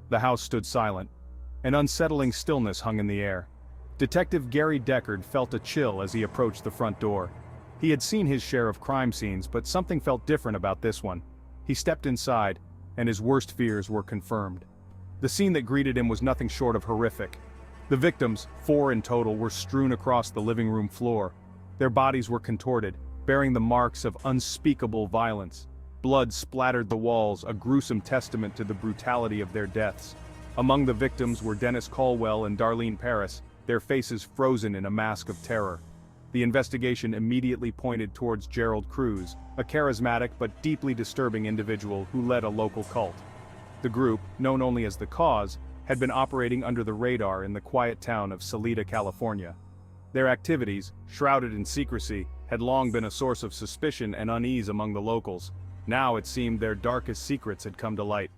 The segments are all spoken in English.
The house stood silent. An unsettling stillness hung in the air. Detective Gary Deckard felt a chill as he approached the front door. He had seen his share of crime scenes, but something felt different about this one. He stepped inside, and his worst fears were confirmed. The scene that greeted him was nothing short of horrific. The victims, 4 in total, were strewn across the living room floor. Their bodies were contorted, bearing the marks of unspeakable violence. Blood splattered the walls, a gruesome testament to the brutality of their deaths. Among the victims were Dennis Caldwell and Darlene Paris, their faces frozen in a mask of terror. The investigation immediately pointed towards Gerald Cruz, a charismatic but deeply disturbing individual who led a local cult. The group, known only as The Cause, had been operating under the radar in the quiet town of Salida, California. Their activities, shrouded in secrecy, had long been a source of suspicion and unease among the locals. Now it seemed their darkest secrets had come to light.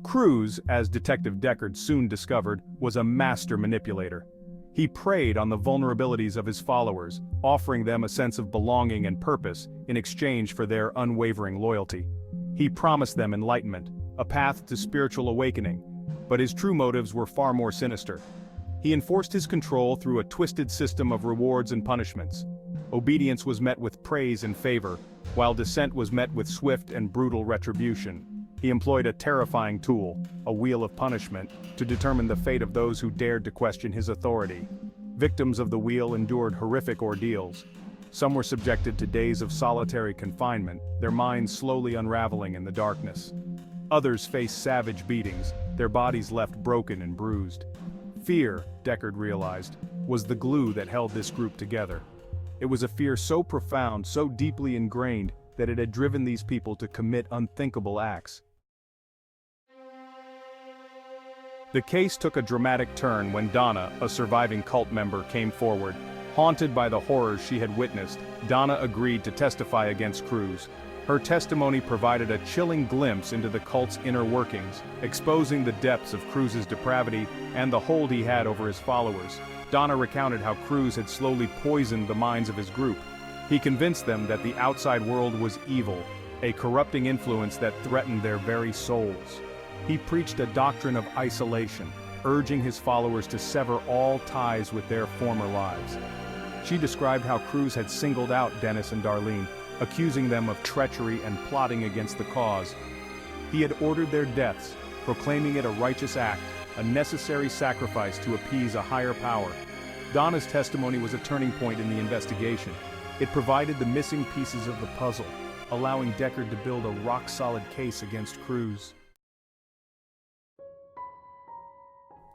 Cruz, as Detective Deckard soon discovered, was a master manipulator. He preyed on the vulnerabilities of his followers, offering them a sense of belonging and purpose in exchange for their unwavering loyalty. He promised them enlightenment, a path to spiritual awakening, but his true motives were far more sinister. He enforced his control through a twisted system of rewards and punishments. Obedience was met with praise and favor, while dissent was met with swift and brutal retribution. He employed a terrifying tool, a wheel of punishment, to determine the fate of those who dared to question his authority. Victims of the wheel endured horrific ordeals. Some were subjected to days of solitary confinement, their minds slowly unraveling in the darkness. Others faced savage beatings, their bodies left broken and bruised. Fear, Deckard realized, was the glue that held this group together. It was a fear so profound, so deeply ingrained, that it had driven these people to commit unthinkable acts. The case took a dramatic turn when Donna, a surviving cult member, came forward. Haunted by the horrors she had witnessed, Donna agreed to testify against Cruz. Her testimony provided a chilling glimpse into the cult's inner workings, exposing the depths of Cruz's depravity and the hold he had over his followers. Donna recounted how Cruz had slowly poisoned the minds of his group. He convinced them that the outside world was evil, a corrupting influence that threatened their very souls. He preached a doctrine of isolation, urging his followers to sever all ties with their former lives. She described how Cruz had singled out Dennis and Darlene, accusing them of treachery and plotting against the cause. He had ordered their deaths, proclaiming it a righteous act, a necessary sacrifice to appease a higher power. Donna's testimony was a turning point in the investigation. It provided the missing pieces of the puzzle, allowing Deckard to build a rock-solid case against Cruz.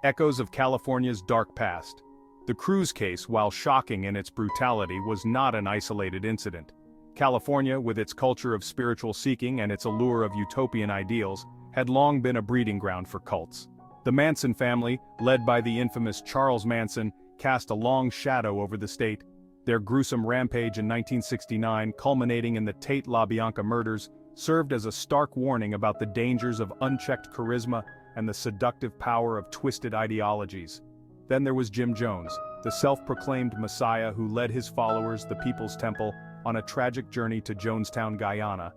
Echoes of California's dark past. The Cruz case, while shocking in its brutality, was not an isolated incident. California, with its culture of spiritual seeking and its allure of utopian ideals, had long been a breeding ground for cults. The Manson family, led by the infamous Charles Manson, cast a long shadow over the state. Their gruesome rampage in 1969, culminating in the Tate LaBianca murders, served as a stark warning about the dangers of unchecked charisma and the seductive power of twisted ideologies. Then there was Jim Jones, the self-proclaimed messiah who led his followers, the People's Temple, on a tragic journey to Jonestown, Guyana.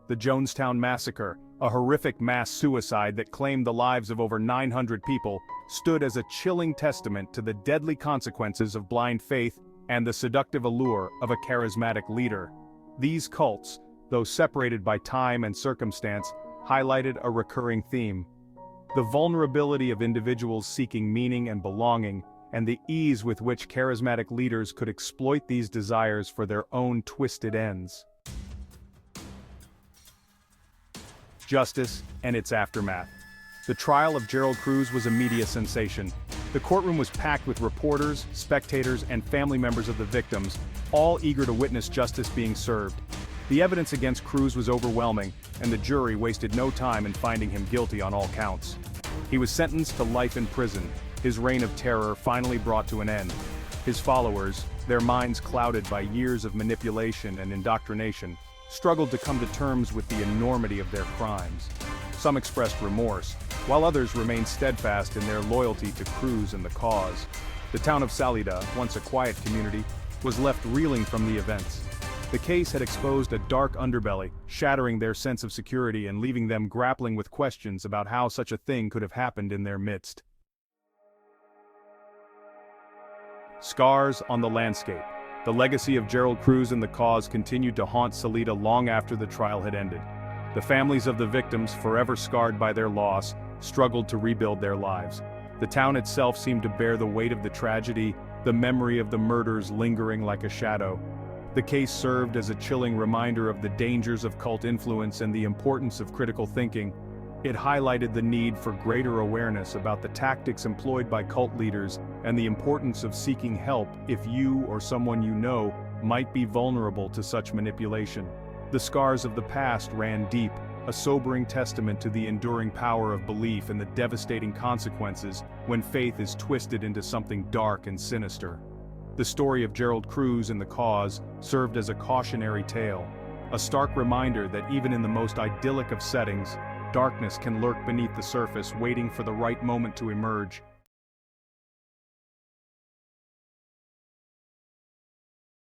The Jonestown Massacre, a horrific mass suicide that claimed the lives of over 900 people, stood as a chilling testament to the deadly consequences of blind faith and the seductive allure of a charismatic leader. These cults, though separated by time and circumstance, highlighted a recurring theme: the vulnerability of individuals seeking meaning and belonging, and the ease with which charismatic leaders could exploit these desires for their own twisted ends. Justice and its aftermath. The trial of Gerald Cruz was a media sensation. The courtroom was packed with reporters, spectators, and family members of the victims, all eager to witness justice being served. The evidence against Cruz was overwhelming, and the jury wasted no time in finding him guilty on all counts. He was sentenced to life in prison, his reign of terror finally brought to an end. His followers, their minds clouded by years of manipulation and indoctrination, struggled to come to terms with the enormity of their crimes. Some expressed remorse, while others remained steadfast in their loyalty to Cruz and the cause. The town of Salida, once a quiet community, was left reeling from the events. The case had exposed a dark underbelly, shattering their sense of security and leaving them grappling with questions about how such a thing could have happened in their midst. Scars on the landscape. The legacy of Gerald Cruz and the cause continued to haunt Salida long after the trial had ended. The families of the victims, forever scarred by their loss, struggled to rebuild their lives. The town itself seemed to bear the weight of the tragedy, the memory of the murders lingering like a shadow. The case served as a chilling reminder of the dangers of cult influence and the importance of critical thinking. It highlighted the need for greater awareness about the tactics employed by cult leaders and the importance of seeking help if you or someone you know might be vulnerable to such manipulation. The scars of the past ran deep, a sobering testament to the enduring power of belief and the devastating consequences when faith is twisted into something dark and sinister. The story of Gerald Cruz and the cause served as a cautionary tale, a stark reminder that even in the most idyllic of settings, darkness can lurk beneath the surface, waiting for the right moment to emerge.